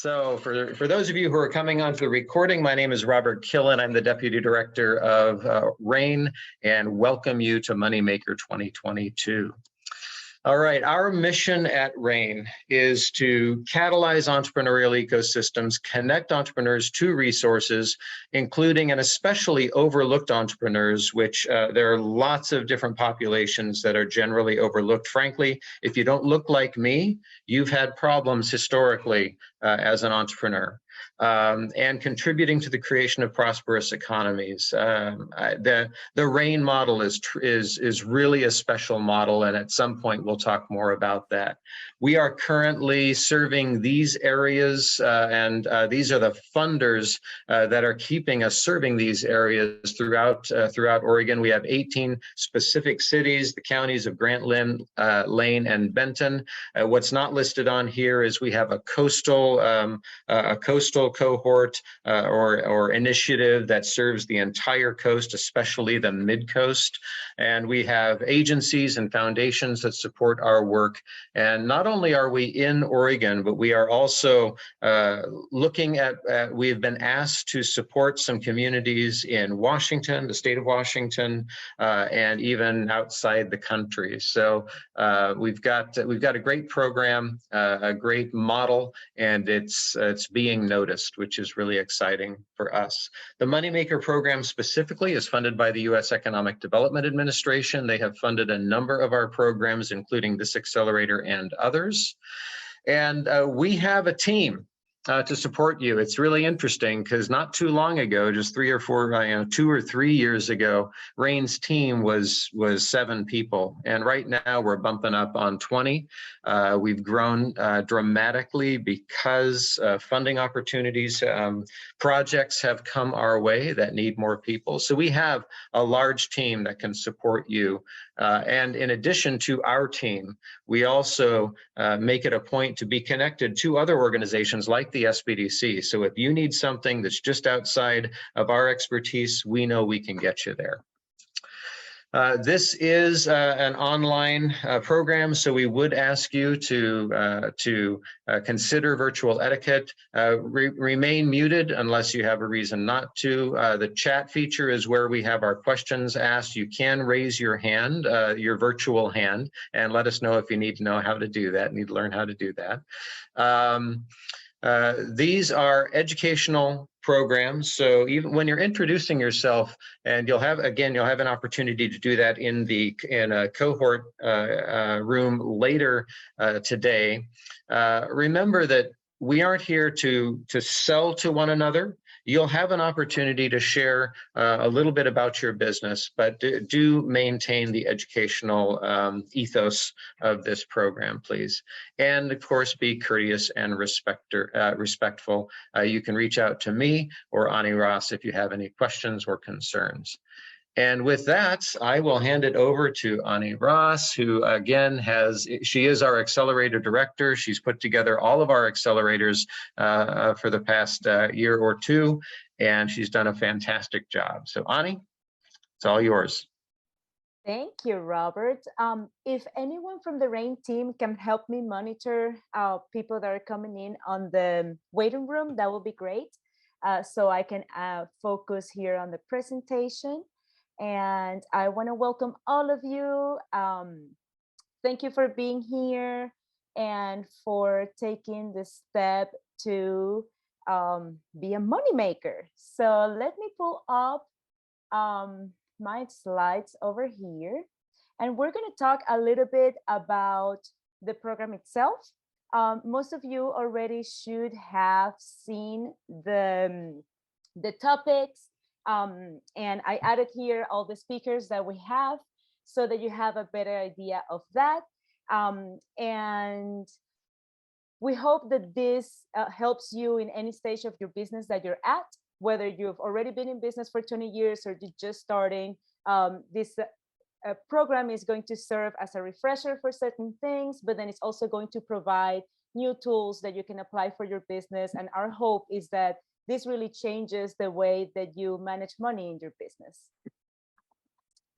So for those of you who are coming onto the recording, my name is Robert Killen. I'm the Deputy Director of RAIN, and welcome you to MONEYmaker 2022. All right, our mission at RAIN is to catalyze entrepreneurial ecosystems, connect entrepreneurs to resources, including and especially overlooked entrepreneurs, which there are lots of different populations that are generally overlooked. Frankly, if you don't look like me, you've had problems historically as an entrepreneur. And contributing to the creation of prosperous economies. The RAIN model is really a special model, and at some point we'll talk more about that. We are currently serving these areas, and these are the funders that are keeping us serving these areas throughout Oregon. We have 18 specific cities, the counties of Grant, Lane, and Benton. What's not listed on here is we have a coastal cohort or initiative that serves the entire coast, especially the mid-coast. And we have agencies and foundations that support our work. And not only are we in Oregon, but we are also looking at, we've been asked to support some communities in Washington, the state of Washington, and even outside the country. So we've got a great program, a great model, and it's being noticed, which is really exciting for us. The MONEYmaker program specifically is funded by the U.S. Economic Development Administration. They have funded a number of our programs, including this accelerator and others. And we have a team to support you. It's really interesting because not too long ago, just 2 or 3 years ago, RAIN's team was 7 people, and right now we're bumping up on 20. We've grown dramatically because funding opportunities, projects have come our way that need more people. So we have a large team that can support you. And in addition to our team, we also make it a point to be connected to other organizations like the SBDC. So if you need something that's just outside of our expertise, we know we can get you there. This is an online program, so we would ask you to consider virtual etiquette. Remain muted unless you have a reason not to. The chat feature is where we have our questions asked. You can raise your hand, your virtual hand, and let us know if you need to know how to do that, need to learn how to do that. These are educational programs, so even when you're introducing yourself, and you'll have an opportunity to do that in a cohort room later today. Remember that we aren't here to sell to one another. You'll have an opportunity to share a little bit about your business, but do maintain the educational ethos of this program, please. And of course, be courteous and respectful. You can reach out to me or Ani Ross if you have any questions or concerns. And with that, I will hand it over to Ani Ross, who again she is our accelerator director. She's put together all of our accelerators for the past year or two, and she's done a fantastic job. So Ani, it's all yours. Thank you, Robert. If anyone from the RAIN team can help me monitor people that are coming in on the waiting room, that would be great. So I can focus here on the presentation. And I want to welcome all of you. Thank you for being here and for taking the step to be a moneymaker. So let me pull up my slides over here. And we're going to talk a little bit about the program itself. Most of you already should have seen the topics. And I added here all the speakers that we have so that you have a better idea of that. And we hope that this helps you in any stage of your business that you're at, whether you've already been in business for 20 years or you're just starting. This program is going to serve as a refresher for certain things, but then it's also going to provide new tools that you can apply for your business. And our hope is that this really changes the way that you manage money in your business.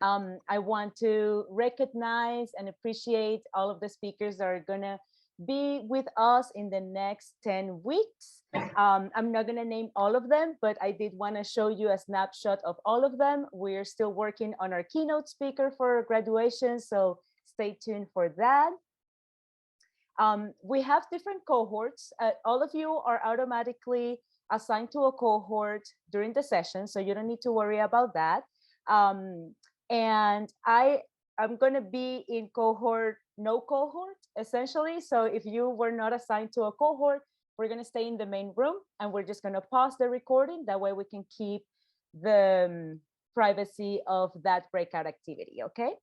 I want to recognize and appreciate all of the speakers that are going to be with us in the next 10 weeks. I'm not going to name all of them, but I did want to show you a snapshot of all of them. We're still working on our keynote speaker for graduation, so stay tuned for that. We have different cohorts. All of you are automatically assigned to a cohort during the session, so you don't need to worry about that. And I'm going to be in cohort, no cohort, essentially. So if you were not assigned to a cohort, we're going to stay in the main room and we're just going to pause the recording. That way we can keep the privacy of that breakout activity, okay?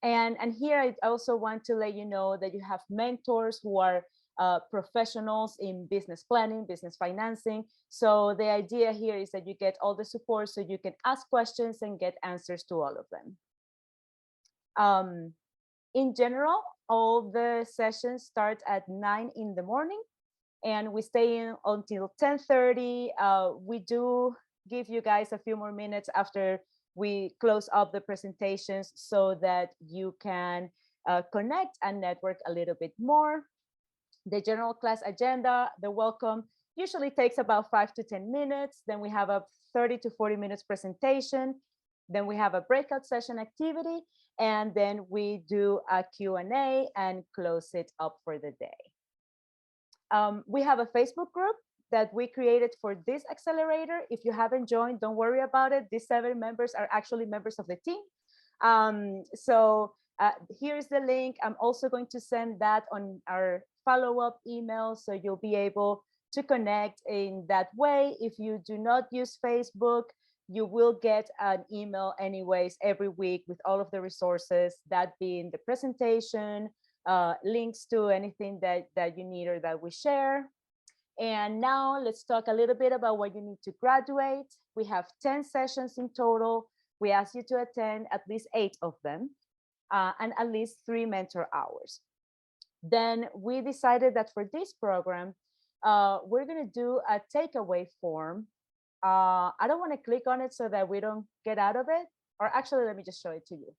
And here I also want to let you know that you have mentors who are professionals in business planning, business financing. So the idea here is that you get all the support so you can ask questions and get answers to all of them. In general, all the sessions start at 9 in the morning and we stay in until 10:30. We do give you guys a few more minutes after we close up the presentations so that you can connect and network a little bit more. The general class agenda, the welcome, usually takes about 5 to 10 minutes. Then we have a 30 to 40 minutes presentation. Then we have a breakout session activity, and then we do a Q&A and close it up for the day. We have a Facebook group that we created for this accelerator. If you haven't joined, don't worry about it. These 7 members are actually members of the team. Here's the link. I'm also going to send that on our follow-up email, so you'll be able to connect in that way. If you do not use Facebook, you will get an email anyways every week with all of the resources, that being the presentation, links to anything that you need or that we share. And now let's talk a little bit about what you need to graduate. We have 10 sessions in total. We ask you to attend at least 8 of them and at least 3 mentor hours. Then we decided that for this program, we're going to do a takeaway form. I don't want to click on it so that we don't get out of it. Or actually, let me just show it to you.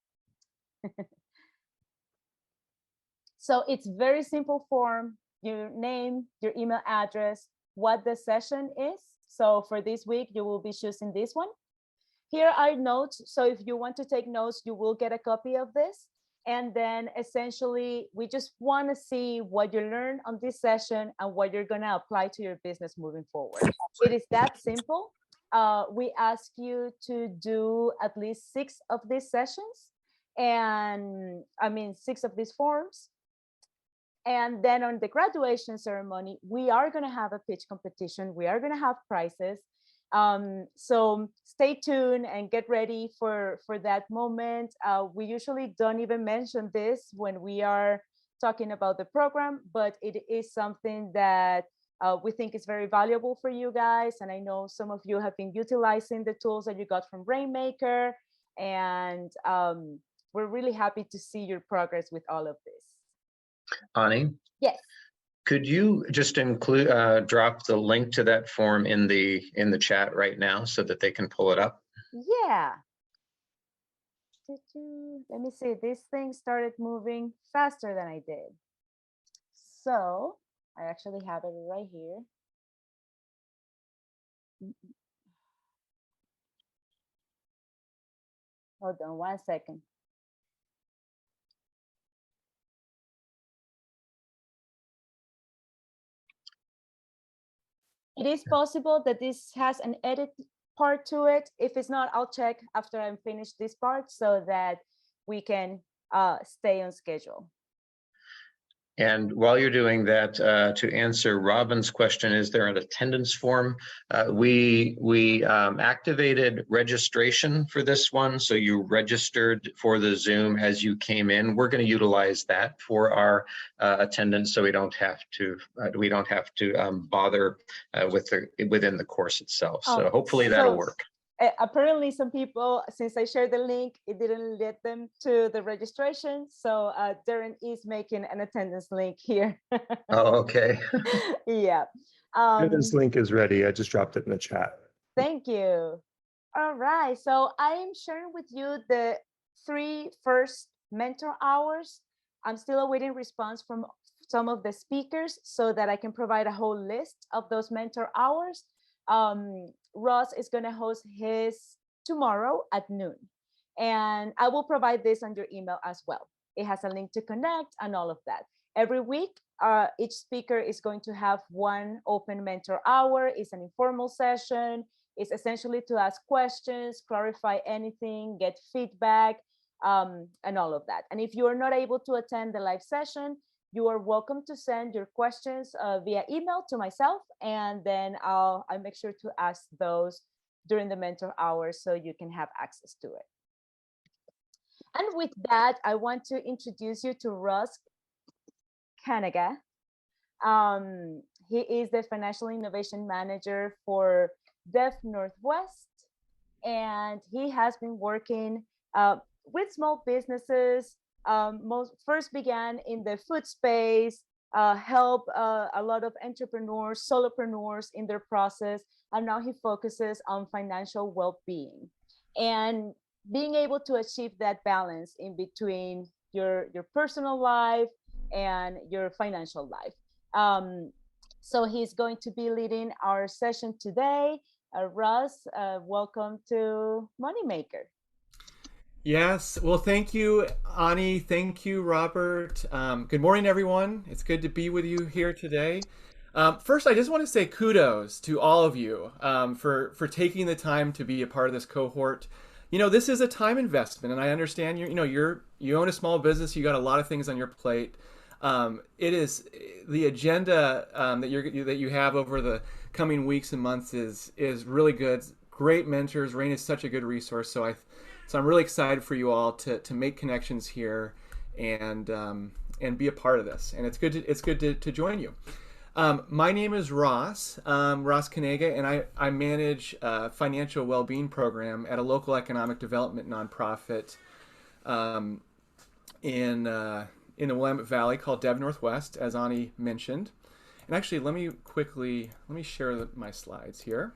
So it's very simple form. Your name, your email address, what the session is. So for this week, you will be choosing this one. Here are notes. So if you want to take notes, you will get a copy of this. And then essentially, we just want to see what you learned on this session and what you're going to apply to your business moving forward. It is that simple. We ask you to do at least 6 of these sessions, and 6 of these forms. And then on the graduation ceremony, we are going to have a pitch competition. We are going to have prizes. So stay tuned and get ready for that moment. We usually don't even mention this when we are talking about the program, but it is something that we think is very valuable for you guys. And I know some of you have been utilizing the tools that you got from MONEYmaker, and we're really happy to see your progress with all of this. Ani? Yes. Could you just include drop the link to that form in the chat right now so that they can pull it up? Yeah. Let me see. This thing started moving faster than I did. So I actually have it right here. Hold on 1 second. It is possible that this has an edit part to it. If it's not, I'll check after I'm finished this part so that we can stay on schedule. And while you're doing that, to answer Robin's question, is there an attendance form? We activated registration for this one, so you registered for the Zoom as you came in. We're going to utilize that for our attendance, so we don't have to bother within the course itself. So hopefully that'll work. Apparently some people, since I shared the link, it didn't let them to the registration. So Darren is making an attendance link here. Oh, okay. Yeah. This link is ready. I just dropped it in the chat. Thank you. All right. So I'm sharing with you the 3 first mentor hours. I'm still awaiting response from some of the speakers so that I can provide a whole list of those mentor hours. Ross is going to host his tomorrow at noon. And I will provide this on your email as well. It has a link to connect and all of that. Every week, each speaker is going to have one open mentor hour. It's an informal session. It's essentially to ask questions, clarify anything, get feedback, and all of that. And if you are not able to attend the live session, you are welcome to send your questions via email to myself, and then I'll make sure to ask those during the mentor hours so you can have access to it. And with that, I want to introduce you to Ross Kanaga. He is the Financial Innovation Manager for DevNW, and he has been working with small businesses. First began in the food space, help a lot of entrepreneurs, solopreneurs in their process, and now he focuses on financial well-being and being able to achieve that balance in between your personal life and your financial life. So he's going to be leading our session today. Russ, welcome to MONEYmaker. Yes, well, thank you, Ani. Thank you, Robert. Good morning, everyone. It's good to be with you here today. First, I just want to say kudos to all of you for taking the time to be a part of this cohort. You know, this is a time investment, and I understand you own a small business. You got a lot of things on your plate. It is the agenda that you have over the coming weeks and months is really good. Great mentors. Rain is such a good resource. So I'm really excited for you all to make connections here and be a part of this. And it's good to join you. My name is Ross Kanaga, and I manage a financial well-being program at a local economic development nonprofit in the Willamette Valley called DevNW, as Ani mentioned. And actually, let me share my slides here.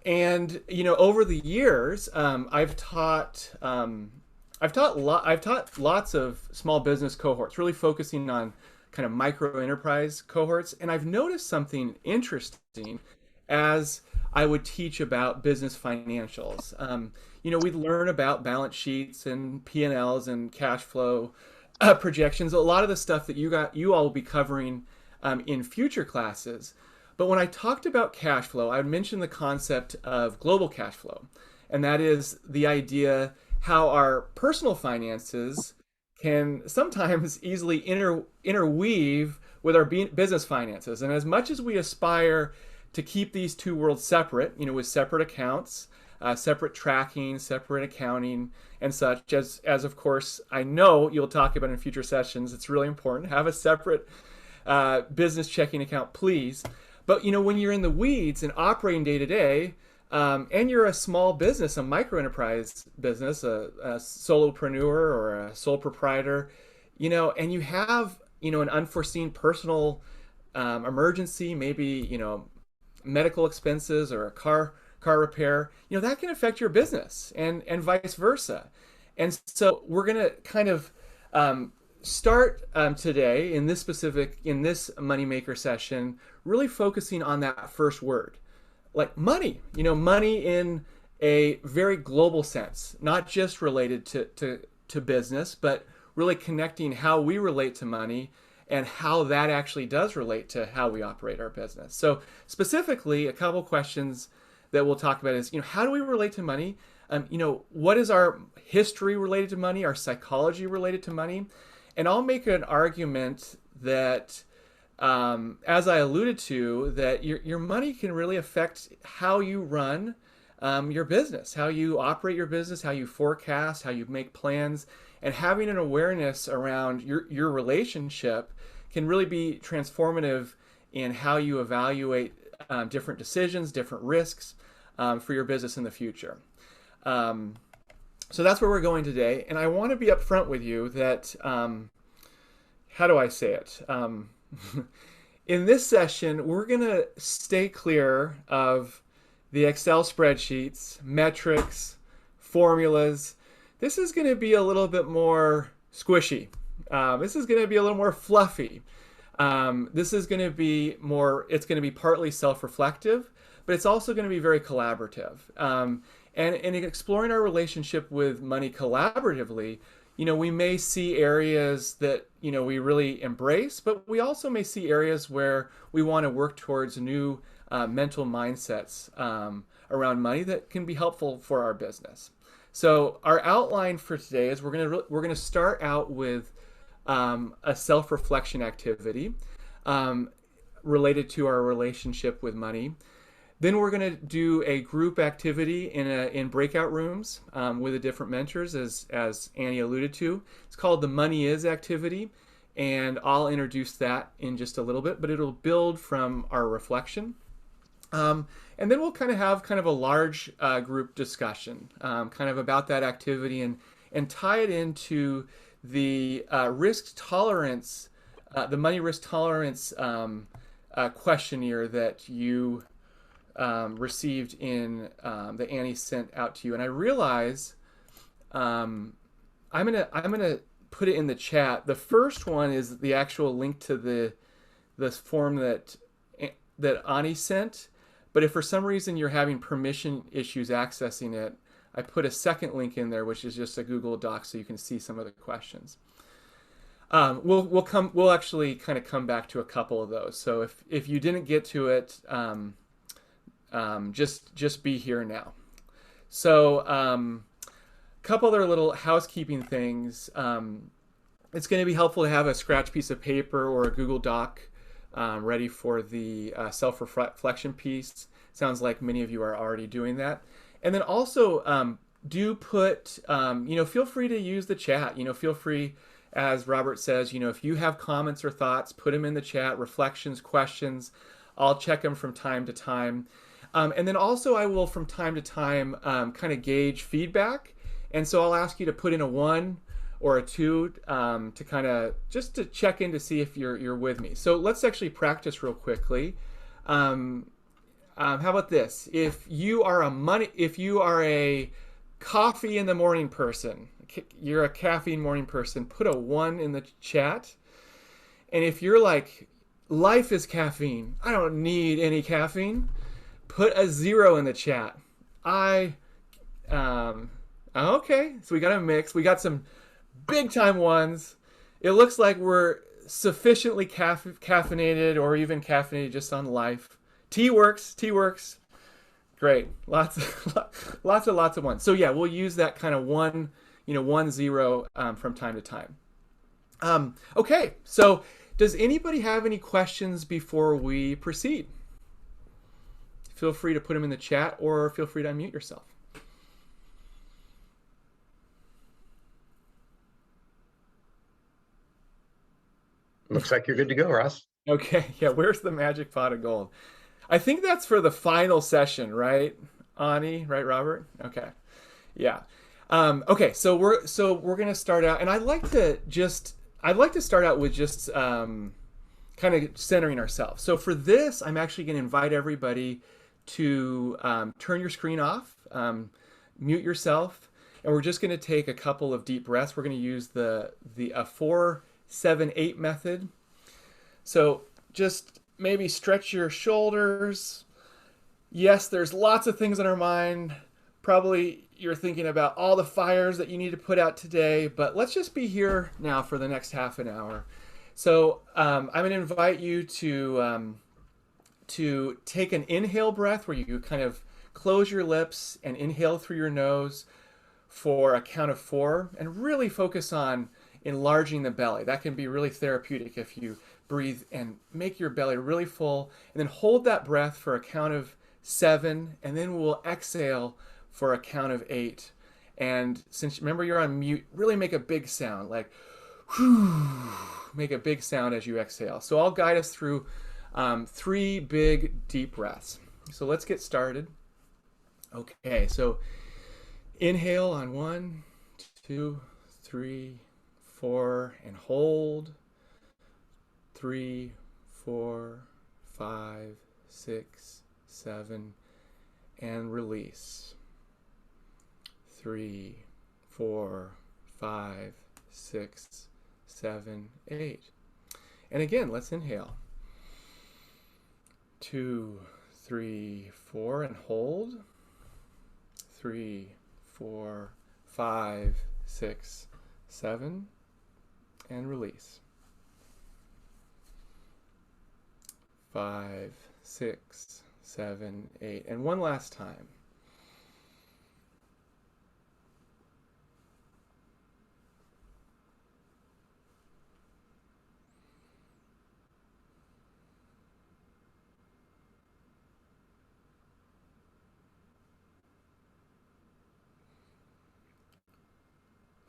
And over the years, I've taught lots of small business cohorts, really focusing on kind of micro enterprise cohorts. And I've noticed something interesting as I would teach about business financials. We'd learn about balance sheets and P&Ls and cash flow projections, a lot of the stuff that you all will be covering in future classes. But when I talked about cash flow, I mentioned the concept of global cash flow. And that is the idea how our personal finances can sometimes easily interweave with our business finances. And as much as we aspire to keep these two worlds separate, with separate accounts, separate tracking, separate accounting, and such, as of course I know you'll talk about in future sessions, it's really important. Have a separate business checking account, please. But when you're in the weeds and operating day to day, and you're a small business, a micro enterprise business, a solopreneur or a sole proprietor, and you have an unforeseen personal emergency, maybe medical expenses or a car repair, that can affect your business and vice versa. And so we're gonna kind of start today in this MONEYmaker session, really focusing on that first word, like money. Money in a very global sense, not just related to business, but really connecting how we relate to money and how that actually does relate to how we operate our business. So specifically, a couple questions that we'll talk about is, how do we relate to money? What is our history related to money, our psychology related to money? And I'll make an argument that, as I alluded to, that your money can really affect how you run your business, how you operate your business, how you forecast, how you make plans, and having an awareness around your relationship can really be transformative in how you evaluate different decisions, different risks for your business in the future. So that's where we're going today. And I want to be upfront with you that, how do I say it? In this session, we're going to stay clear of the Excel spreadsheets, metrics, formulas, this is going to be a little bit more squishy. This is going to be a little more fluffy. This is going to be more, it's going to be partly self-reflective, but it's also going to be very collaborative. And in exploring our relationship with money collaboratively, we may see areas that, we really embrace, but we also may see areas where we want to work towards new mental mindsets around money that can be helpful for our business. So our outline for today is we're going to start out with a self-reflection activity related to our relationship with money. Then we're going to do a group activity in breakout rooms with the different mentors, as Annie alluded to. It's called the Money Is activity, and I'll introduce that in just a little bit, but it'll build from our reflection. And then we'll kind of have a large group discussion kind of about that activity and tie it into the risk tolerance, the money risk tolerance questionnaire that you received in that Annie sent out to you. And I realize I'm gonna put it in the chat. The first one is the actual link to the form that Annie sent. But if for some reason you're having permission issues accessing it, I put a second link in there, which is just a Google Doc, so you can see some of the questions. We'll actually kind of come back to a couple of those. So if you didn't get to it, just be here now. So a couple other little housekeeping things. It's going to be helpful to have a scratch piece of paper or a Google Doc ready for the self-reflection piece. Sounds like many of you are already doing that. And then also do put, feel free to use the chat. Feel free, as Robert says, if you have comments or thoughts, put them in the chat, reflections, questions. I'll check them from time to time. And then also I will from time to time kind of gauge feedback. And so I'll ask you to put in a 1 or a 2 to kind of just to check in to see if you're with me. So let's actually practice real quickly. How about this? If you are a coffee in the morning person, you're a caffeine morning person, put a 1 in the chat. And if you're like, life is caffeine, I don't need any caffeine, put a 0 in the chat. Okay, so we got a mix. We got some big time 1s. It looks like we're sufficiently caffeinated or even caffeinated just on life. Tea works. Great. Lots of 1s. So yeah, we'll use that kind of 1, 1, 0 from time to time. Okay, so does anybody have any questions before we proceed? Feel free to put them in the chat or feel free to unmute yourself. Looks like you're good to go, Ross. Okay, yeah, where's the magic pot of gold? I think that's for the final session, right, Ani? Right, Robert? Okay, yeah. Okay, so we're gonna start out, and I'd like to start out with just kind of centering ourselves. So for this, I'm actually gonna invite everybody to turn your screen off, mute yourself, and we're just gonna take a couple of deep breaths. We're gonna use the 4, 7, 8 method. So just maybe stretch your shoulders. Yes, there's lots of things on our mind. Probably you're thinking about all the fires that you need to put out today, but let's just be here now for the next half an hour. So I'm going to invite you to take an inhale breath where you kind of close your lips and inhale through your nose for a count of 4 and really focus on enlarging the belly. That can be really therapeutic if you breathe and make your belly really full, and then hold that breath for a count of 7, and then we'll exhale for a count of 8. And since remember you're on mute, really make a big sound, like whew, make a big sound as you exhale. So I'll guide us through 3 big deep breaths. So let's get started. Okay, so inhale on 1, 2, 3, 4, and hold. 3, 4, 5, 6, 7, and release. 3, 4, 5, 6, 7, 8. And again, let's inhale. 2, 3, 4, and hold. 3, 4, 5, 6, 7, and release. 5, 6, 7, 8. And one last time.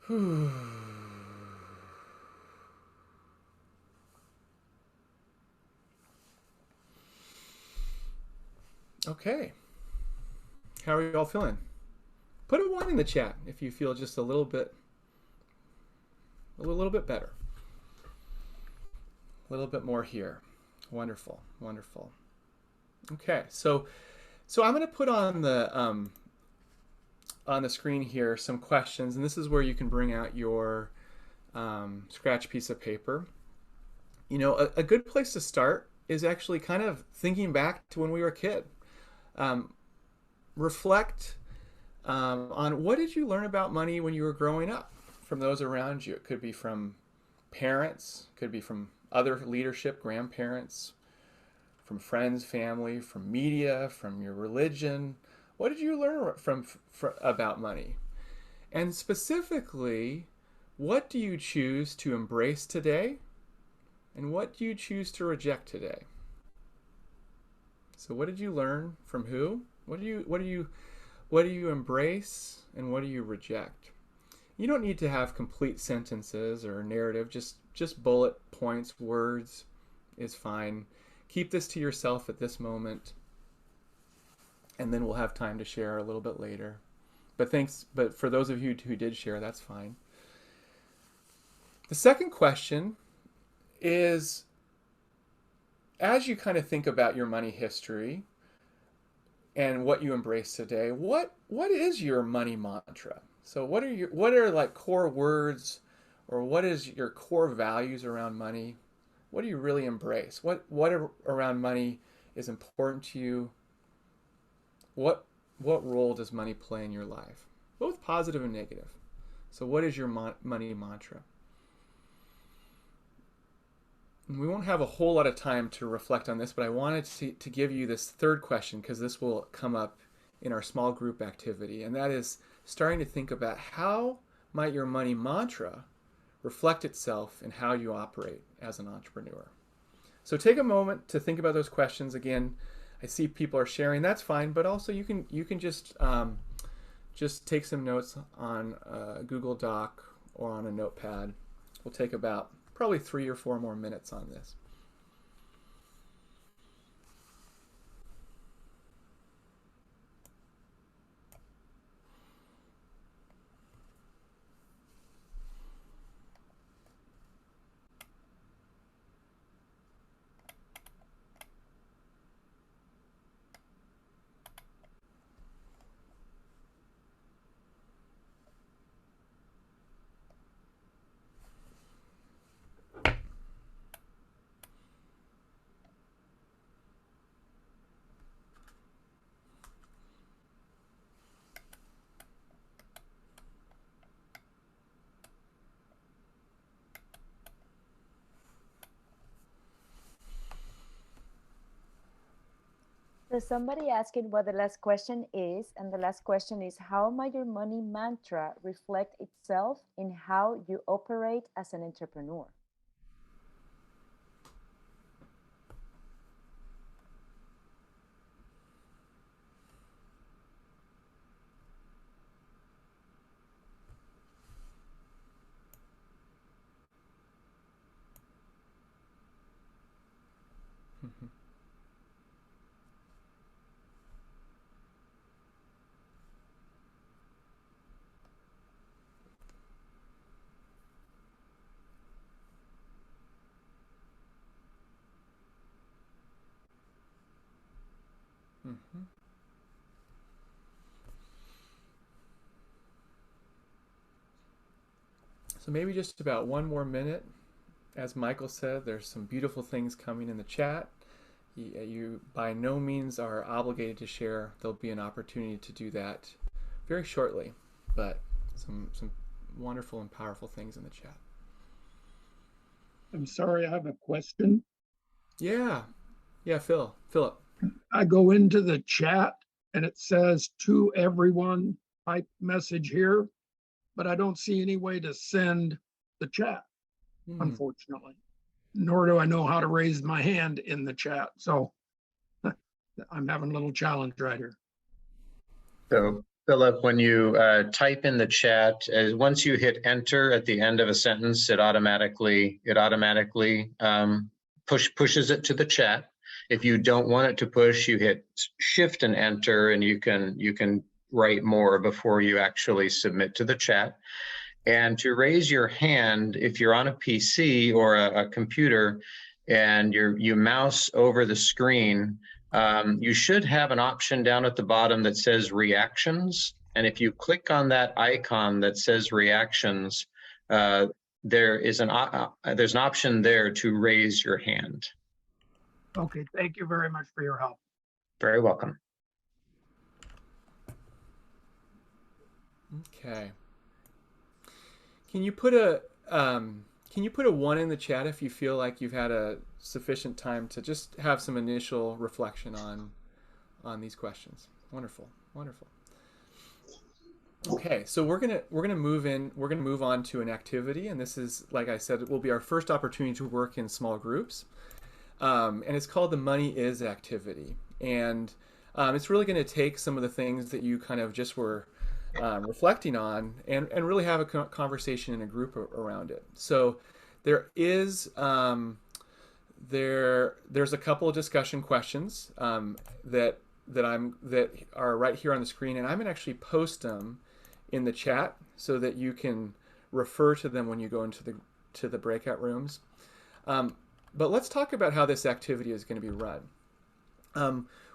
Whew. Okay. How are you all feeling? Put a 1 in the chat if you feel just a little bit better. A little bit more here. Wonderful, wonderful. Okay, so I'm going to put on the screen here some questions, and this is where you can bring out your scratch piece of paper. You know, a good place to start is actually kind of thinking back to when we were a kid. Reflect on what did you learn about money when you were growing up from those around you. It could be from parents, could be from other leadership, grandparents, from friends, family, from media, from your religion. What did you learn about money? And specifically, what do you choose to embrace today? And what do you choose to reject today? So what did you learn from who? What do you embrace and what do you reject? You don't need to have complete sentences or narrative, just bullet points, words is fine. Keep this to yourself at this moment, and then we'll have time to share a little bit later. But for those of you who did share, that's fine. The second question is, as you kind of think about your money history and what you embrace today, what is your money mantra? So what are like core words, or what is your core values around money? What do you really embrace? What around money is important to you? What role does money play in your life? Both positive and negative. So what is your money mantra? We won't have a whole lot of time to reflect on this, but I wanted to give you this third question because this will come up in our small group activity, and that is starting to think about how might your money mantra reflect itself in how you operate as an entrepreneur. So take a moment to think about those questions. Again, I see people are sharing, that's fine, but also you can just take some notes on a Google Doc or on a notepad. We'll take about probably 3 or 4 more minutes on this. There's somebody asking what the last question is, and the last question is, how might your money mantra reflect itself in how you operate as an entrepreneur? So maybe just about one more minute. As Michael said, there's some beautiful things coming in the chat. You by no means are obligated to share. There'll be an opportunity to do that very shortly, but some wonderful and powerful things in the chat. I'm sorry, I have a question. Yeah, Philip. I go into the chat and it says to everyone type message here, but I don't see any way to send the chat, unfortunately. Nor do I know how to raise my hand in the chat. So I'm having a little challenge right here. So Philip, when you type in the chat, once you hit enter at the end of a sentence, it automatically pushes it to the chat. If you don't want it to push, you hit shift and enter, and you can write more before you actually submit to the chat. And to raise your hand, if you're on a PC or a computer and you mouse over the screen, you should have an option down at the bottom that says reactions. And if you click on that icon that says reactions, there's an option there to raise your hand. Okay, thank you very much for your help. Very welcome. Okay. Can you put a 1 in the chat if you feel like you've had a sufficient time to just have some initial reflection on these questions? Wonderful, wonderful. Okay, so we're gonna move on to an activity, and this is, like I said, it will be our first opportunity to work in small groups, and it's called the Money Is activity, and it's really going to take some of the things that you kind of just were reflecting on and really have a conversation in a group around it. So there is there's a couple of discussion questions that are right here on the screen, and I'm gonna actually post them in the chat so that you can refer to them when you go into the breakout rooms. But let's talk about how this activity is going to be run.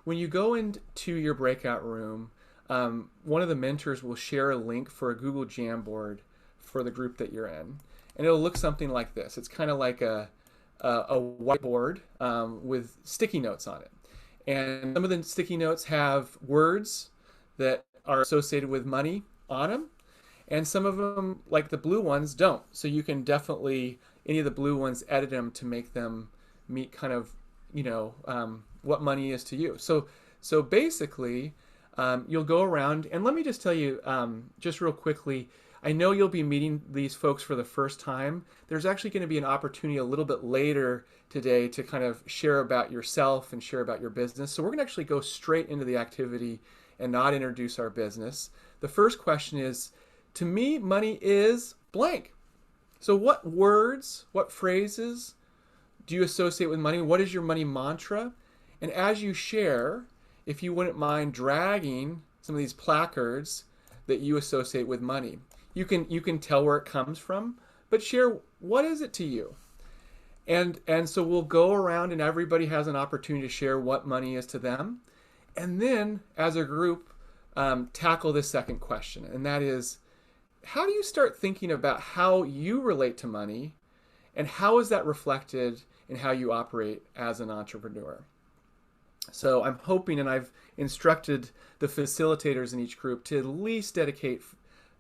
When you go into your breakout room, one of the mentors will share a link for a Google Jamboard for the group that you're in, and it'll look something like this. It's kind of like a whiteboard with sticky notes on it, and some of the sticky notes have words that are associated with money on them, and some of them, like the blue ones, don't. So you can definitely, any of the blue ones, edit them to make them meet kind of, what money is to you. So basically, you'll go around, and let me just tell you, just real quickly, I know you'll be meeting these folks for the first time. There's actually going to be an opportunity a little bit later today to kind of share about yourself and share about your business. So we're going to actually go straight into the activity and not introduce our business. The first question is, to me, money is blank. So what words, what phrases do you associate with money? What is your money mantra? And as you share, if you wouldn't mind dragging some of these placards that you associate with money. You can tell where it comes from, but share, what is it to you? And so we'll go around and everybody has an opportunity to share what money is to them. And then as a group, tackle this second question. And that is, how do you start thinking about how you relate to money, and how is that reflected in how you operate as an entrepreneur? So I'm hoping, and I've instructed the facilitators in each group to at least dedicate,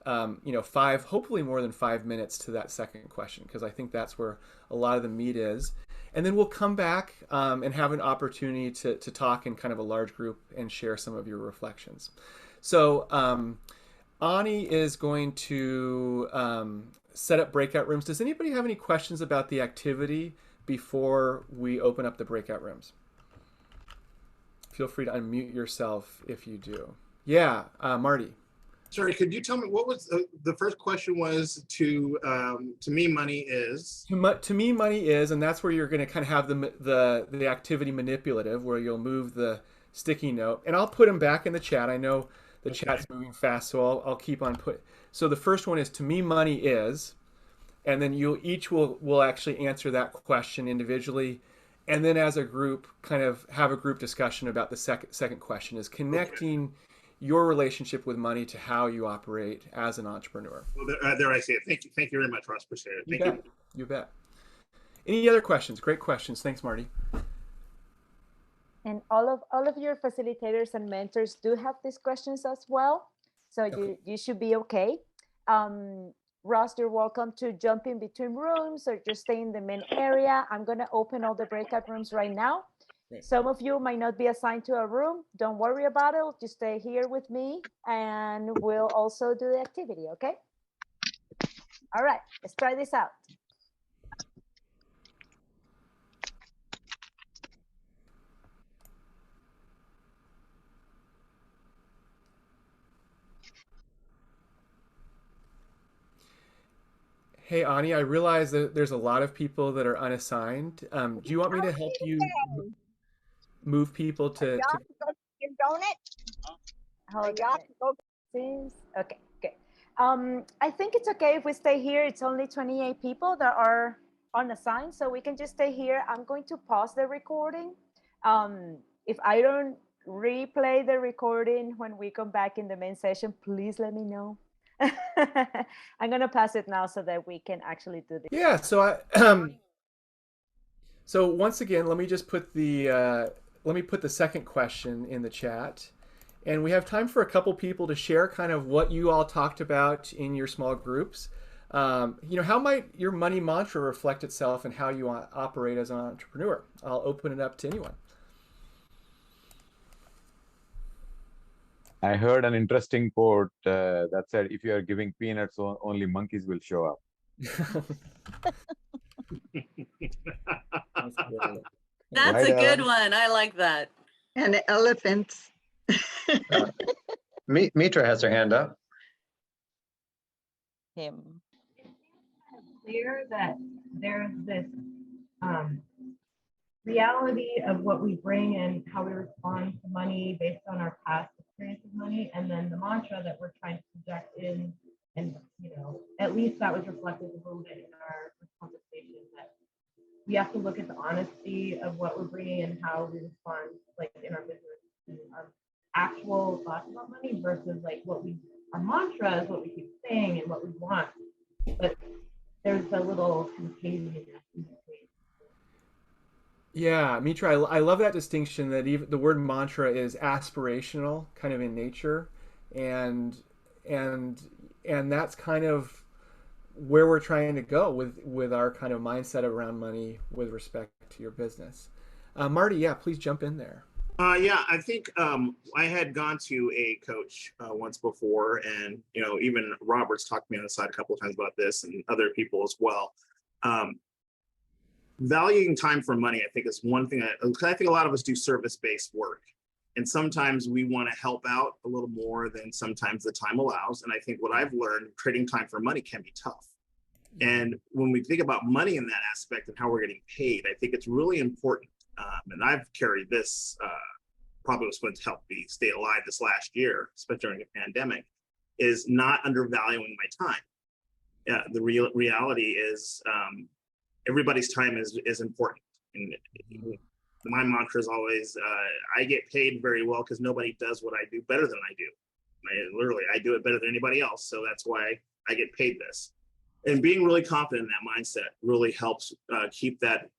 hopefully more than 5 minutes to that second question, because I think that's where a lot of the meat is. And then we'll come back and have an opportunity to talk in kind of a large group and share some of your reflections. So Ani is going to set up breakout rooms. Does anybody have any questions about the activity before we open up the breakout rooms? Feel free to unmute yourself if you do. Yeah, Marty. Sorry, could you tell me what was the first question? Was to me, money is. To me, money is, and that's where you're going to kind of have the activity manipulative, where you'll move the sticky note, and I'll put them back in the chat. I know the chat's moving fast, so I'll keep on put. So the first one is, to me, money is, and then you each will actually answer that question individually. And then as a group, kind of have a group discussion about the second question, is connecting your relationship with money to how you operate as an entrepreneur. Well, there I see it. Thank you. Thank you very much, Ross. Appreciate it. You Thank bet. You bet. Any other questions? Great questions. Thanks, Marty. And all of your facilitators and mentors do have these questions as well. So Okay. you should be okay. Ross, you're welcome to jump in between rooms or just stay in the main area. I'm going to open all the breakout rooms right now. Great. Some of you might not be assigned to a room. Don't worry about it. Just stay here with me and we'll also do the activity, okay? All right, let's try this out. Hey, Ani, I realize that there's a lot of people that are unassigned. Do you want me to help you move people to Hold on. Okay, good. I think it's okay if we stay here. It's only 28 people that are unassigned, so we can just stay here. I'm going to pause the recording. If I don't replay the recording when we come back in the main session, please let me know. I'm gonna pass it now so that we can actually do this. Yeah, so so once again, let me just put the second question in the chat. And we have time for a couple people to share kind of what you all talked about in your small groups. How might your money mantra reflect itself in how you operate as an entrepreneur? I'll open it up to anyone. I heard an interesting quote that said, if you are giving peanuts, only monkeys will show up. That's a good one. I like that. And elephants. Mitra has her hand up. Him. Clear that there's this reality of what we bring and how we respond to money based on our past experience with money, and then the mantra that we're trying to project in, and at least that was reflected a little bit in our conversation, that we have to look at the honesty of what we're bringing and how we respond, like in our business, and our actual thoughts about money versus like our mantra is what we keep saying and what we want, but there's a little confusion in between. Yeah, Mitra, I love that distinction that even the word mantra is aspirational, kind of in nature, and that's kind of where we're trying to go with our kind of mindset around money with respect to your business. Marty, yeah, please jump in there. Yeah, I think I had gone to a coach once before, and even Robert's talked to me on the side a couple of times about this, and other people as well. Valuing time for money, I think, is one thing. I think a lot of us do service-based work, and sometimes we want to help out a little more than sometimes the time allows. And I think what I've learned, trading time for money can be tough. And when we think about money in that aspect and how we're getting paid, I think it's really important. And I've carried this, probably was going to help me stay alive this last year, especially during the pandemic, is not undervaluing my time. Yeah, the reality is everybody's time is important. And my mantra is always, I get paid very well because nobody does what I do better than I do. I do it better than anybody else. So that's why I get paid this. And being really confident in that mindset really helps keep that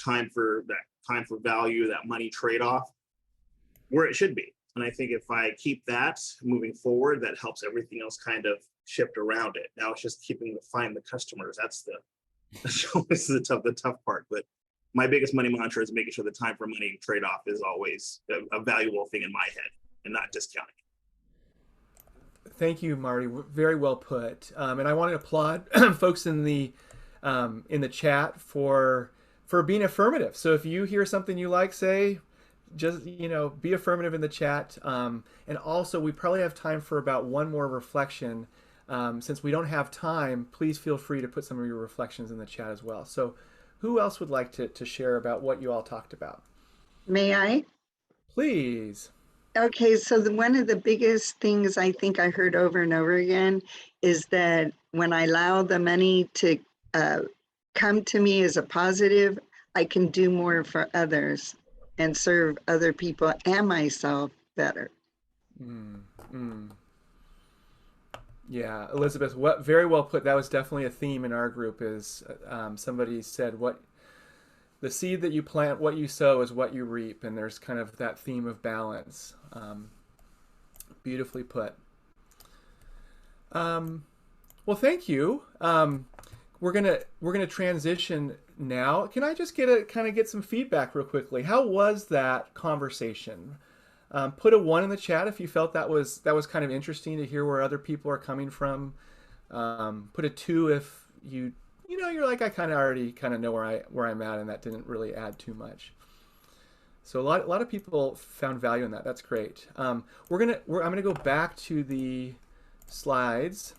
time for value, that money trade-off where it should be. And I think if I keep that moving forward, that helps everything else kind of shift around it. Now it's just find the customers. That's always the tough part. But my biggest money mantra is making sure the time for money trade-off is always a valuable thing in my head and not discounting. Thank you, Marty. Very well put. And I want to applaud folks in the chat for being affirmative. So if you hear something you like, say, just be affirmative in the chat. And also, we probably have time for about one more reflection. Since we don't have time, please feel free to put some of your reflections in the chat as well. So who else would like to share about what you all talked about? May I? Please. Okay, so one of the biggest things I think I heard over and over again is that when I allow the money to come to me as a positive, I can do more for others and serve other people and myself better. Mm. Yeah, Elizabeth, what very well put. That was definitely a theme in our group. Is somebody said what the seed that you plant, what you sow, is what you reap, and there's kind of that theme of balance. Beautifully put. Well, thank you. We're gonna transition now. Can I just get some feedback real quickly? How was that conversation? Put a 1 in the chat if you felt that was kind of interesting to hear where other people are coming from. Put a 2 if you're like, I kind of already know where I'm at, and that didn't really add too much. So a lot of people found value in that. That's great. I'm gonna go back to the slides,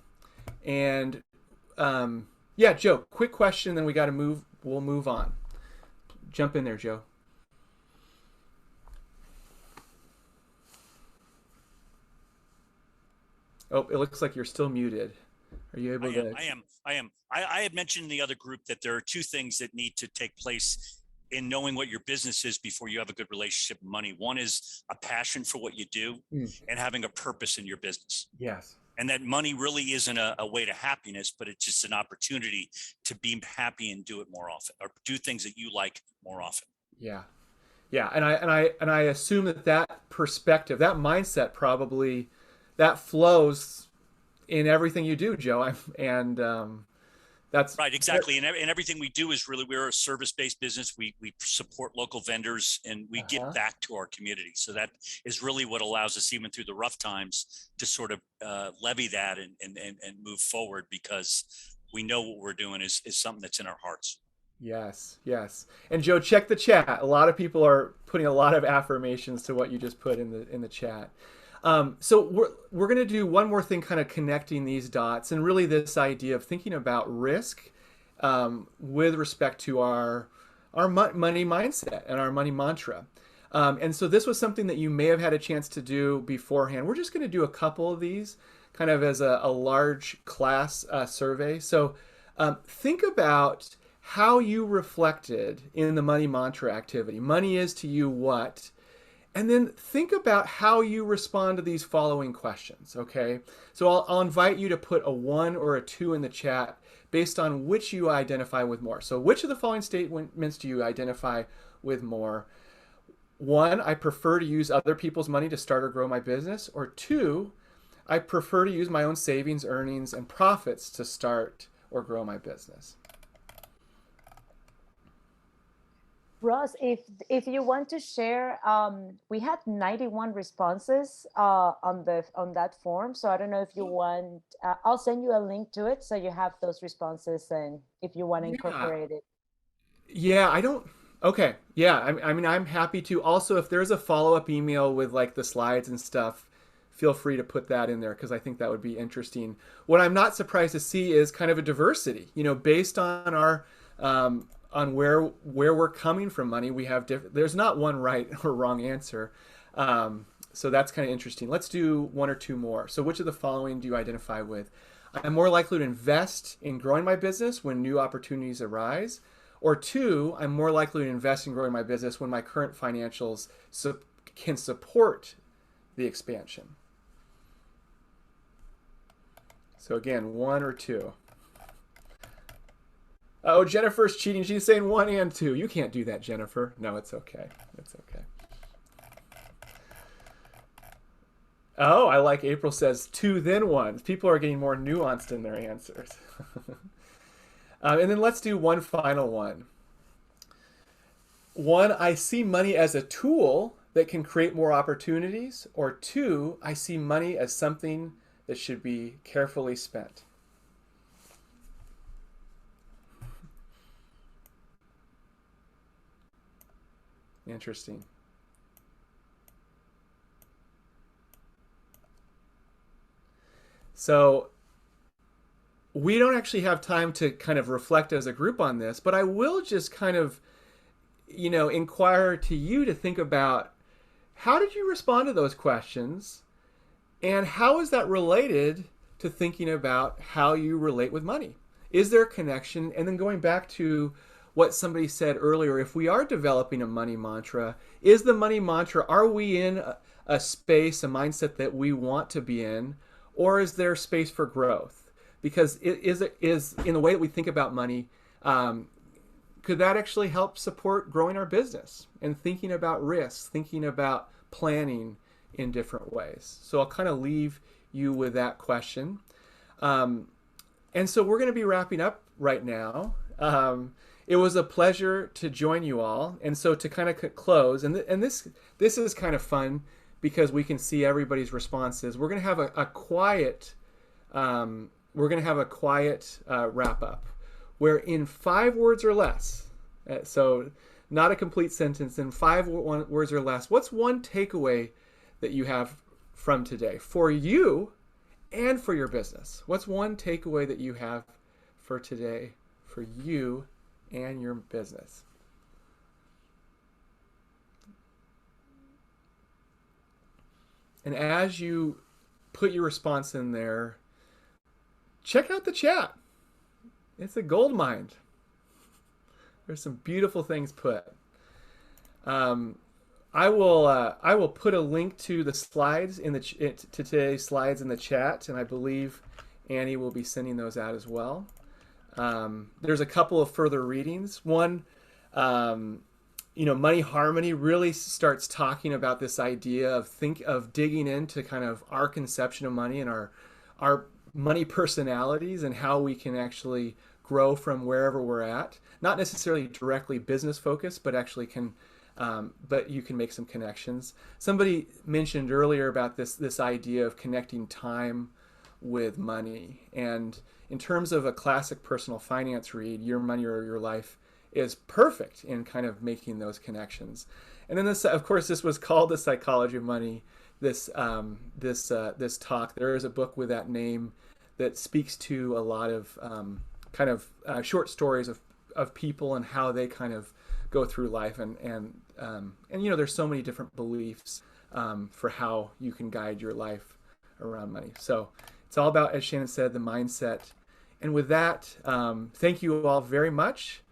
and yeah, Joe, quick question, then we'll move on. Jump in there, Joe. Oh, it looks like you're still muted. Are you able to? I am. I had mentioned in the other group that there are 2 things that need to take place in knowing what your business is before you have a good relationship with money. One is a passion for what you do and having a purpose in your business. Yes. And that money really isn't a way to happiness, but it's just an opportunity to be happy and do it more often, or do things that you like more often. Yeah. Yeah. And I assume that perspective, that mindset, probably that flows in everything you do, Joe. That's right. Exactly. And everything we do is really, we're a service-based business. We support local vendors, and we give back to our community. So that is really what allows us, even through the rough times, to sort of levy that and move forward, because we know what we're doing is something that's in our hearts. Yes. Yes. And Joe, check the chat. A lot of people are putting a lot of affirmations to what you just put in the chat. So we're going to do one more thing, kind of connecting these dots, and really this idea of thinking about risk with respect to our money mindset and our money mantra. And so this was something that you may have had a chance to do beforehand. We're just going to do a couple of these kind of as a large class survey. So think about how you reflected in the money mantra activity. Money is to you what? And then think about how you respond to these following questions, okay? So I'll invite you to put a 1 or a 2 in the chat based on which you identify with more. So which of the following statements do you identify with more? 1, I prefer to use other people's money to start or grow my business. Or 2, I prefer to use my own savings, earnings, and profits to start or grow my business. Ross, if you want to share, we had 91 responses on that form. So I don't know if you want, I'll send you a link to it so you have those responses, and if you want to incorporate it. Yeah, I don't. Okay. Yeah, I mean, I'm happy to. Also, if there's a follow-up email with like the slides and stuff, feel free to put that in there, because I think that would be interesting. What I'm not surprised to see is kind of a diversity, based on our on where we're coming from money. We have there's not one right or wrong answer. So that's kind of interesting. Let's do 1 or 2 more. So which of the following do you identify with? I'm more likely to invest in growing my business when new opportunities arise. Or 2, I'm more likely to invest in growing my business when my current financials can support the expansion. So again, 1 or 2. Oh, Jennifer's cheating. She's saying 1 and 2. You can't do that, Jennifer. No, it's okay. It's okay. Oh, I like April says 2 then 1. People are getting more nuanced in their answers. And then let's do one final one. 1, I see money as a tool that can create more opportunities. Or 2, I see money as something that should be carefully spent. Interesting. So we don't actually have time to kind of reflect as a group on this, but I will just kind of, inquire to you to think about, how did you respond to those questions, and how is that related to thinking about how you relate with money? Is there a connection? And then going back to what somebody said earlier, if we are developing a money mantra, is the money mantra, are we in a space, a mindset that we want to be in, or is there space for growth? Because it is in the way that we think about money, could that actually help support growing our business and thinking about risks, thinking about planning in different ways? So I'll kind of leave you with that question. And so we're going to be wrapping up right now. It was a pleasure to join you all. And so to kind of close, and this is kind of fun because we can see everybody's responses. We're going to have a quiet wrap up, where in 5 words or less, so not a complete sentence, in 5 words or less, what's one takeaway that you have from today for you and for your business? What's one takeaway that you have for today for you and your business? And as you put your response in there, check out the chat. It's a gold mine. There's some beautiful things put. I will put a link to the slides to today's slides in the chat, and I believe Annie will be sending those out as well. There's a couple of further readings. One, Money Harmony really starts talking about this idea of digging into kind of our conception of money and our money personalities and how we can actually grow from wherever we're at. Not necessarily directly business focused, but actually but you can make some connections. Somebody mentioned earlier about this idea of connecting time with money. And in terms of a classic personal finance read, Your Money or Your Life is perfect in kind of making those connections. And then this, of course, this was called The Psychology of Money. This talk, there is a book with that name that speaks to a lot of short stories of people and how they kind of go through life, and there's so many different beliefs for how you can guide your life around money. So it's all about, as Shannon said, the mindset. And with that, thank you all very much.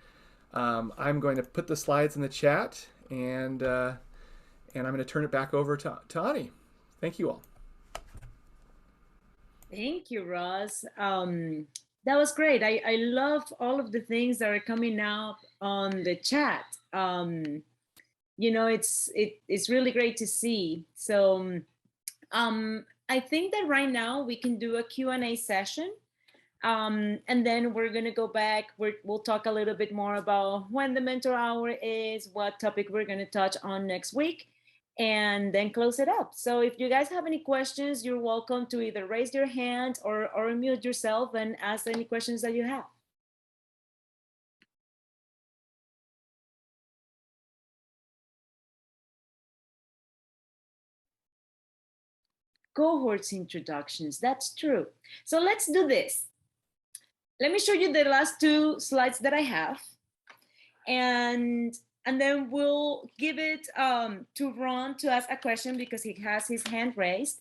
I'm going to put the slides in the chat, and I'm going to turn it back over to Ani. Thank you all. Thank you, Ross. That was great. I love all of the things that are coming out on the chat. It's really great to see. So I think that right now we can do a Q&A session. And then we're going to go back. We'll talk a little bit more about when the mentor hour is, what topic we're going to touch on next week, and then close it up. So if you guys have any questions, you're welcome to either raise your hand or unmute yourself and ask any questions that you have. Cohorts introductions, that's true. So let's do this. Let me show you the last 2 slides that I have, and then we'll give it to Ron to ask a question because he has his hand raised,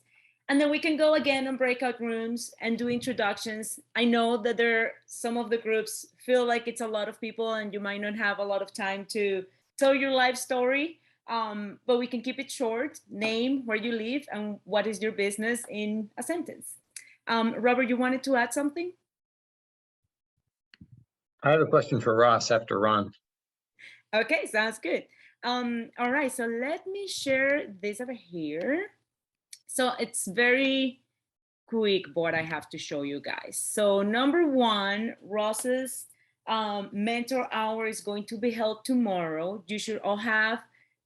and then we can go again in breakout rooms and do introductions. I know that some of the groups feel like it's a lot of people and you might not have a lot of time to tell your life story, but we can keep it short. Name, where you live, and what is your business in a sentence. Robert, you wanted to add something? I have a question for Ross after Ron. Okay, sounds good. All right, so let me share this over here. So it's very quick what I have to show you guys. So number 1, Ross's mentor hour is going to be held tomorrow. You should all have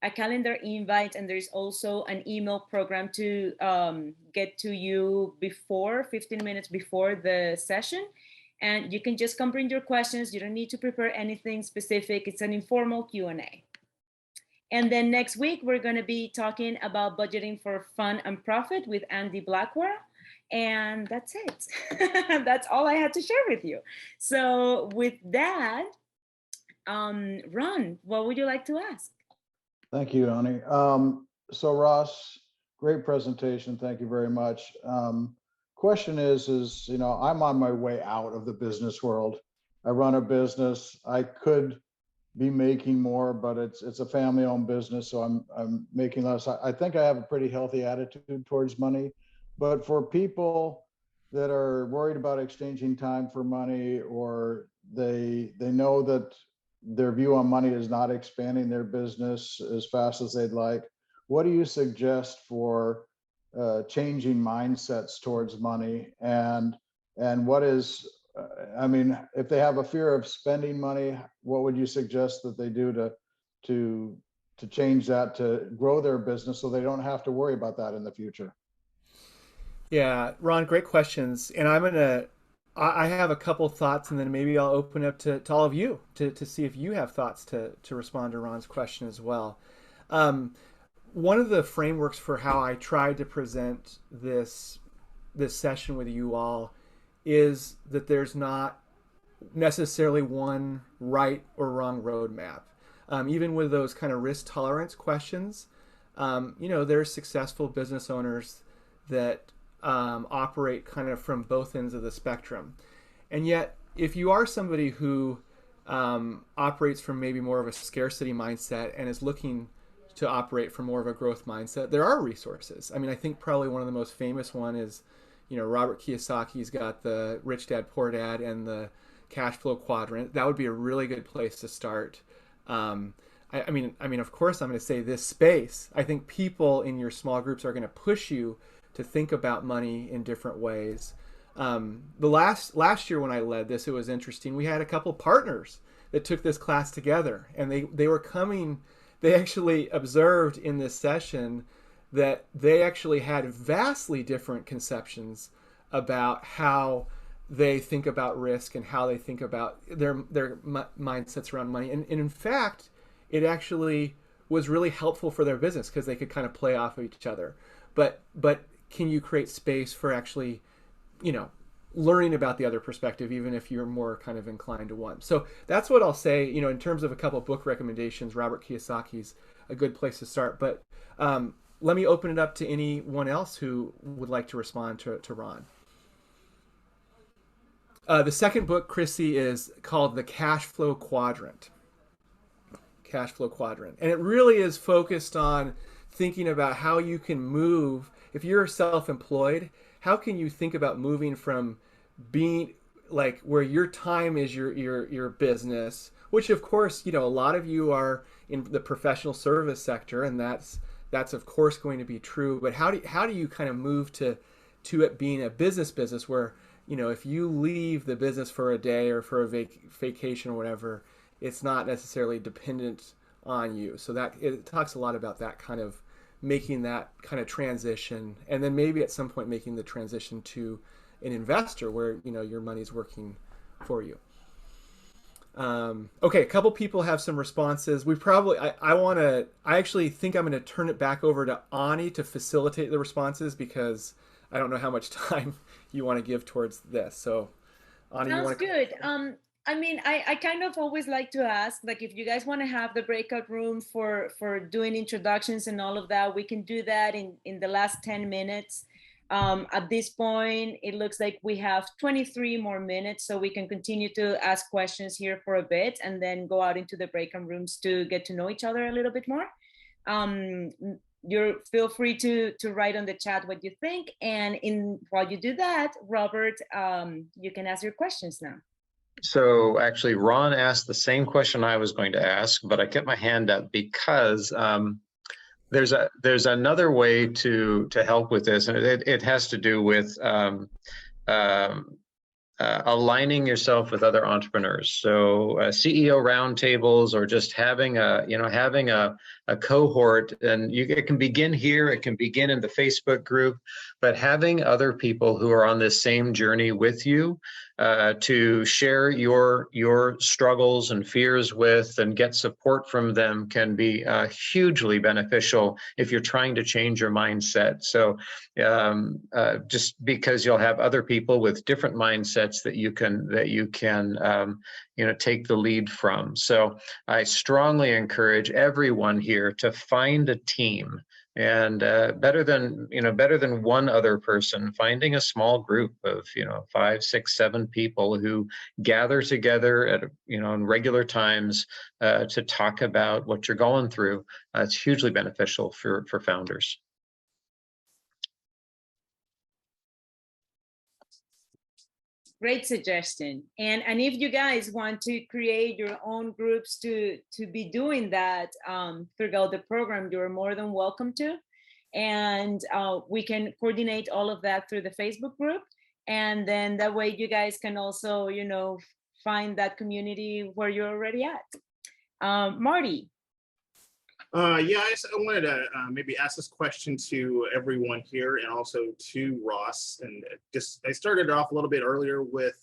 a calendar invite, and there's also an email program to get to you 15 minutes before the session. And you can just come bring your questions. You don't need to prepare anything specific. It's an informal Q&A. And then next week, we're going to be talking about budgeting for fun and profit with Andy Blackwell. And that's it. That's all I had to share with you. So with that, Ron, what would you like to ask? Thank you, Ani. So Ross, great presentation. Thank you very much. Question is, I'm on my way out of the business world. I run a business. I could be making more, but it's a family-owned business, so I'm making less. I think I have a pretty healthy attitude towards money, but for people that are worried about exchanging time for money, or they know that their view on money is not expanding their business as fast as they'd like, what do you suggest for changing mindsets towards money? And what is, I mean, if they have a fear of spending money, what would you suggest that they do to change that, to grow their business so they don't have to worry about that in the future? Yeah, Ron, great questions. And I have a couple thoughts, and then maybe I'll open up to all of you to see if you have thoughts to respond to Ron's question as well. One of the frameworks for how I tried to present this session with you all is that there's not necessarily one right or wrong roadmap. Even with those kind of risk tolerance questions, there's successful business owners that operate kind of from both ends of the spectrum. And yet, if you are somebody who operates from maybe more of a scarcity mindset and is looking to operate from more of a growth mindset, there are resources. I mean, I think probably one of the most famous one is, Robert Kiyosaki's got the Rich Dad Poor Dad and the cash flow quadrant. That would be a really good place to start. I mean, of course, I'm going to say this space. I think people in your small groups are going to push you to think about money in different ways. The last year when I led this, it was interesting. We had a couple partners that took this class together, and they were coming. They actually observed in this session that they actually had vastly different conceptions about how they think about risk and how they think about their mindsets around money. And in fact, it actually was really helpful for their business because they could kind of play off of each other. But can you create space for actually, learning about the other perspective, even if you're more kind of inclined to one? So that's what I'll say, in terms of a couple of book recommendations. Robert Kiyosaki's a good place to start. But let me open it up to anyone else who would like to respond to Ron. The second book, Chrissy, is called The Cash Flow Quadrant. Cash Flow Quadrant. And it really is focused on thinking about how you can move. If you're self-employed, how can you think about moving from being like where your time is your business, which of course, a lot of you are in the professional service sector, and that's of course going to be true. But how do you kind of move to it being a business where, if you leave the business for a day or for a vacation or whatever, it's not necessarily dependent on you. So that it talks a lot about that kind of making that kind of transition, and then maybe at some point making the transition to an investor where your money's working for you. Okay, a couple people have some responses. I actually think I'm going to turn it back over to Ani to facilitate the responses, because I don't know how much time you want to give towards this. So Ani, sounds good. I kind of always like to ask, like, if you guys want to have the breakout room for doing introductions and all of that, we can do that in the last 10 minutes. At this point, it looks like we have 23 more minutes, so we can continue to ask questions here for a bit and then go out into the breakout rooms to get to know each other a little bit more. You feel free to write on the chat what you think, and while you do that, Robert, you can ask your questions now. So actually, Ron asked the same question I was going to ask, but I kept my hand up because there's another way to help with this, and it has to do with aligning yourself with other entrepreneurs. So CEO roundtables, or just having a cohort, and it can begin here, it can begin in the Facebook group, but having other people who are on this same journey with you to share your struggles and fears with and get support from them can be hugely beneficial if you're trying to change your mindset. So just because you'll have other people with different mindsets that you can take the lead from. So I strongly encourage everyone here to find a team And better than one other person, finding a small group of 5, 6, 7 people who gather together at in regular times to talk about what you're going through. It's hugely beneficial for founders. Great suggestion. And if you guys want to create your own groups to be doing that throughout the program, you're more than welcome to. And we can coordinate all of that through the Facebook group. And then that way you guys can also, find that community where you're already at. Marty. Yeah, I wanted to maybe ask this question to everyone here and also to Ross. And I started off a little bit earlier with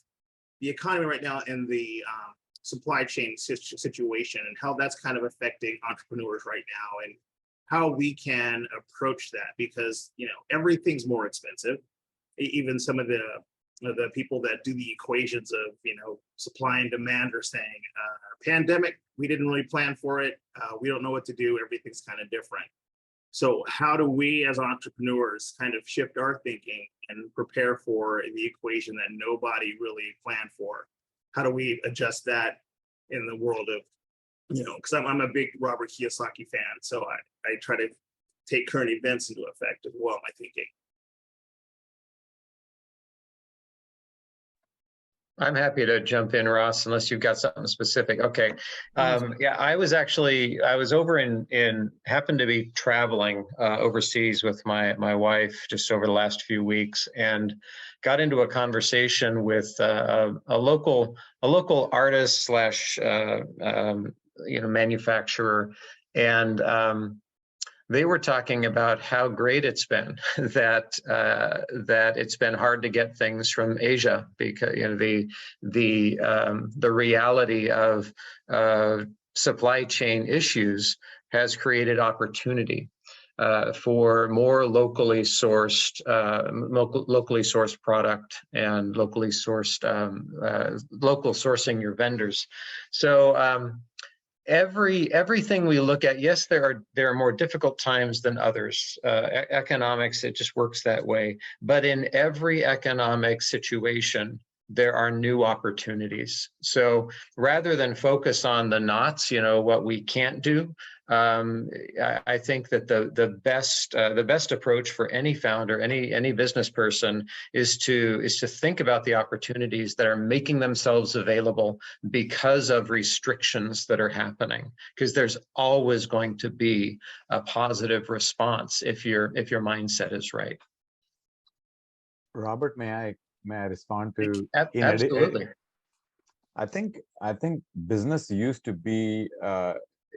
the economy right now and the supply chain situation and how that's kind of affecting entrepreneurs right now and how we can approach that, because everything's more expensive. Even some of the people that do the equations of supply and demand are saying pandemic, we didn't really plan for it, we don't know what to do, everything's kind of different. So how do we as entrepreneurs kind of shift our thinking and prepare for the equation that nobody really planned for? How do we adjust that in the world of because I'm a big Robert Kiyosaki fan, so I try to take current events into effect as well in my thinking. I'm happy to jump in, Ross, unless you've got something specific. Okay. Yeah, I was over happened to be traveling overseas with my wife just over the last few weeks, and got into a conversation with a local artist slash manufacturer, and they were talking about how great it's been that it's been hard to get things from Asia, because the reality of supply chain issues has created opportunity for more locally sourced product and locally sourced local sourcing your vendors. So everything we look at, yes, there are more difficult times than others. Economics, it just works that way. But in every economic situation, there are new opportunities. So rather than focus on the knots, what we can't do, I think that the best approach for any founder, any business person, is to think about the opportunities that are making themselves available because of restrictions that are happening. Because there's always going to be a positive response if your mindset is right. Robert, may I respond to? Absolutely. I think business used to be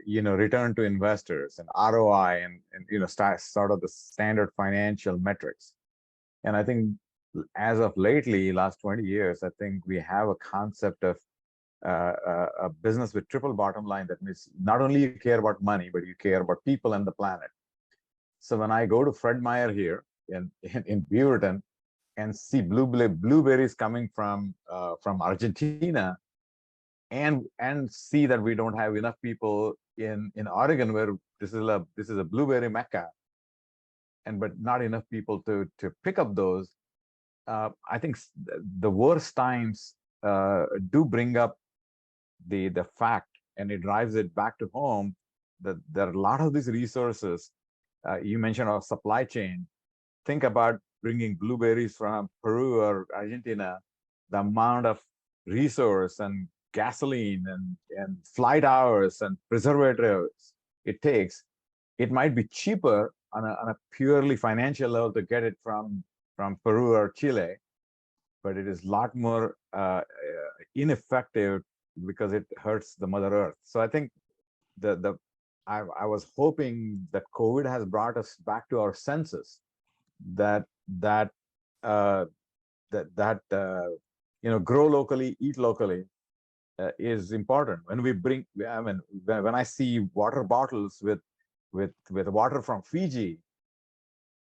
return to investors and ROI and sort of the standard financial metrics. And I think as of lately, last 20 years, I think we have a concept of a business with triple bottom line. That means not only you care about money, but you care about people and the planet. So when I go to Fred Meyer here in Beaverton and see blueberries coming from Argentina, and see that we don't have enough people in Oregon, where this is a blueberry mecca, but not enough people to pick up those. I think the worst times do bring up the fact, and it drives it back to home, that there are a lot of these resources. You mentioned our supply chain. Think about bringing blueberries from Peru or Argentina, the amount of resource and gasoline and flight hours and preservatives it takes. It might be cheaper on a purely financial level to get it from Peru or Chile, but it is a lot more ineffective because it hurts the Mother Earth. So I think I was hoping that COVID has brought us back to our senses, that grow locally, eat locally is important. When we bring, when I see water bottles with water from Fiji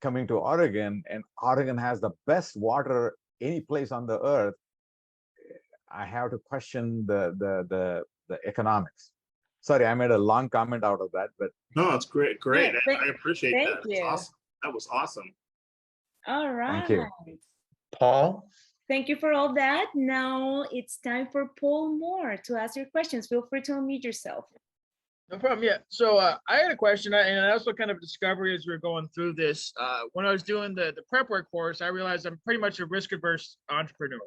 coming to Oregon, and Oregon has the best water any place on the earth, I have to question the economics. Sorry, I made a long comment out of that, but No, it's great. Great. Yeah, I appreciate thank that. It's you. awesome. That was awesome. All right. thank you. Paul? Thank you for all that. Now it's time for Paul Moore to ask your questions. Feel free to unmute yourself. No problem. Yeah. So I had a question, and I also kind of discovery as we were going through this. When I was doing the prep work course, I realized I'm pretty much a risk-averse entrepreneur.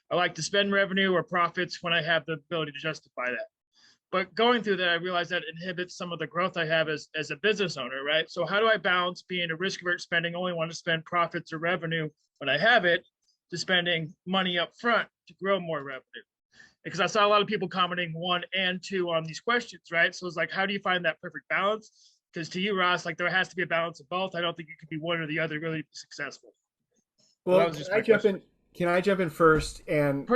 I like to spend revenue or profits when I have the ability to justify that. But going through that, I realized that inhibits some of the growth I have as a business owner, right? So how do I balance being a risk-averse spending, only want to spend profits or revenue when I have it, to spending money up front to grow more revenue? Because I saw a lot of people commenting 1 and 2 on these questions, right? So it's like, how do you find that perfect balance? Because to you, Ross, like there has to be a balance of both. I don't think you could be one or the other really successful. Well, that was just my question. Can I jump in first and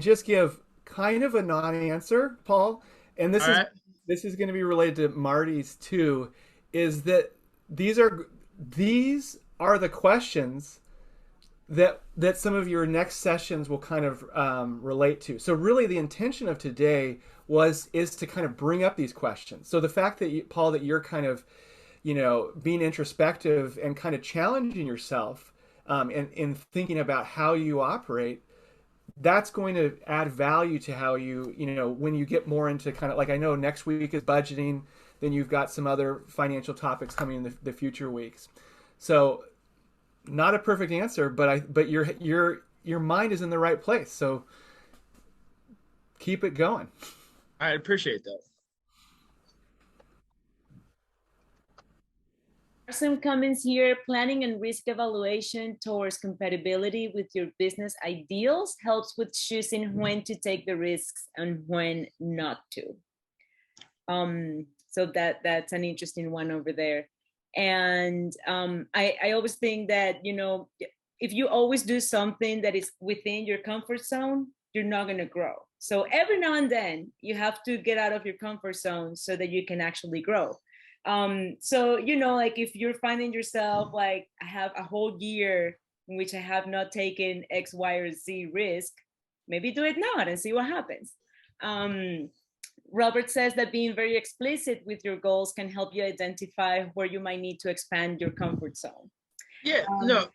just give kind of a non-answer, Paul? And this is going to be related to Marty's too, is that these are the questions that some of your next sessions will kind of relate to. So really the intention of today is to kind of bring up these questions. So the fact that Paul, that you're kind of, being introspective and kind of challenging yourself in thinking about how you operate, that's going to add value to how you, when you get more into kind of like, I know next week is budgeting, then you've got some other financial topics coming in the future weeks. So not a perfect answer, but your mind is in the right place. So keep it going. I appreciate that. Some comments here. Planning and risk evaluation towards compatibility with your business ideals helps with choosing when to take the risks and when not to. So that's an interesting one over there. And I always think that, if you always do something that is within your comfort zone, you're not going to grow. So every now and then you have to get out of your comfort zone so that you can actually grow. So, like if you're finding yourself like, I have a whole year in which I have not taken X, Y, or Z risk, maybe do it now and see what happens. Robert says that being very explicit with your goals can help you identify where you might need to expand your comfort zone. Yeah, no,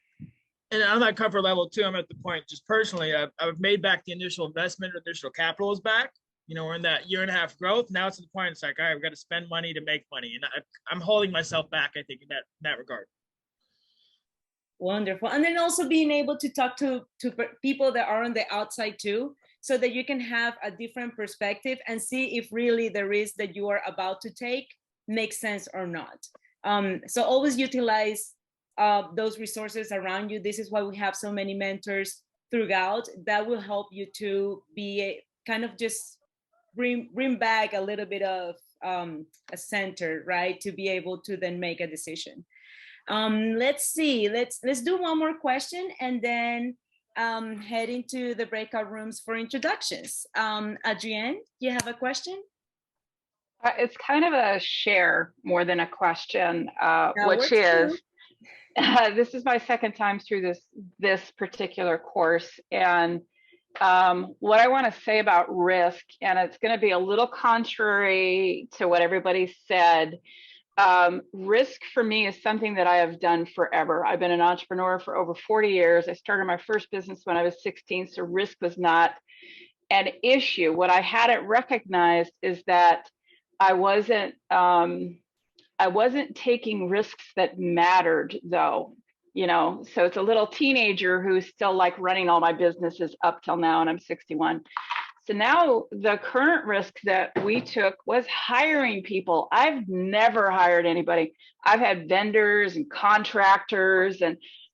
and on that comfort level too, I'm at the point just personally, I've made back the initial investment, initial capital is back. We're in that 1.5 growth. Now it's to the point, it's like, all right, we've got to spend money to make money. And I'm holding myself back, I think, in that regard. Wonderful. And then also being able to talk to people that are on the outside too, so that you can have a different perspective and see if really the risk that you are about to take makes sense or not. So always utilize those resources around you. This is why we have so many mentors throughout. That will help you to be kind of just bring back a little bit of a center, right? To be able to then make a decision. Let's see, let's do one more question and then head into the breakout rooms for introductions. Adrienne, you have a question? It's kind of a share more than a question, which is, this is my second time through this particular course. And what I want to say about risk, and it's going to be a little contrary to what everybody said, risk for me is something that I have done forever. I've been an entrepreneur for over 40 years. I started my first business when I was 16, so risk was not an issue. What I hadn't recognized is that I wasn't taking risks that mattered, though. So it's a little teenager who's still like running all my businesses up till now, and I'm 61. So now the current risk that we took was hiring people. I've never hired anybody. I've had vendors and contractors,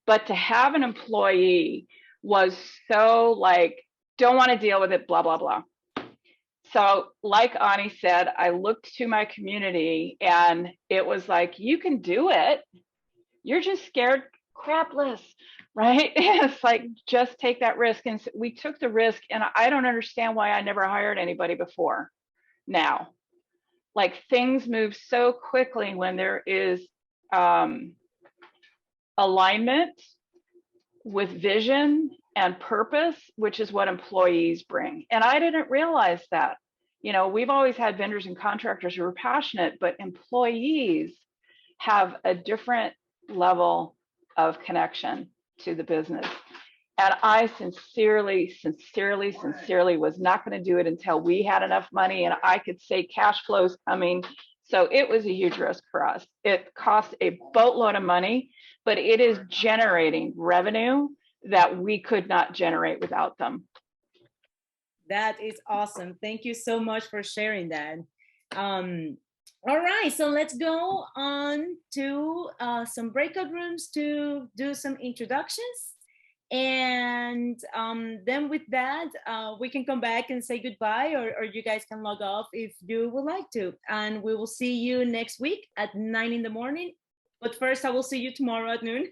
but to have an employee was so like, don't want to deal with it, blah, blah, blah. So like Ani said, I looked to my community and it was like, you can do it. You're just scared crapless, right? It's like, just take that risk. And so we took the risk, and I don't understand why I never hired anybody before now. Like, things move so quickly when there is alignment with vision and purpose, which is what employees bring. And I didn't realize that. we've always had vendors and contractors who are passionate, but employees have a different level of connection to the business. And I sincerely was not going to do it until we had enough money and I could say cash flow's coming. So it was a huge risk for us. It cost a boatload of money, but it is generating revenue that we could not generate without them. That is awesome. Thank you so much for sharing that. All right, so let's go on to some breakout rooms to do some introductions. And then with that, we can come back and say goodbye, or you guys can log off if you would like to. And we will see you next week at 9 in the morning. But first, I will see you tomorrow at noon.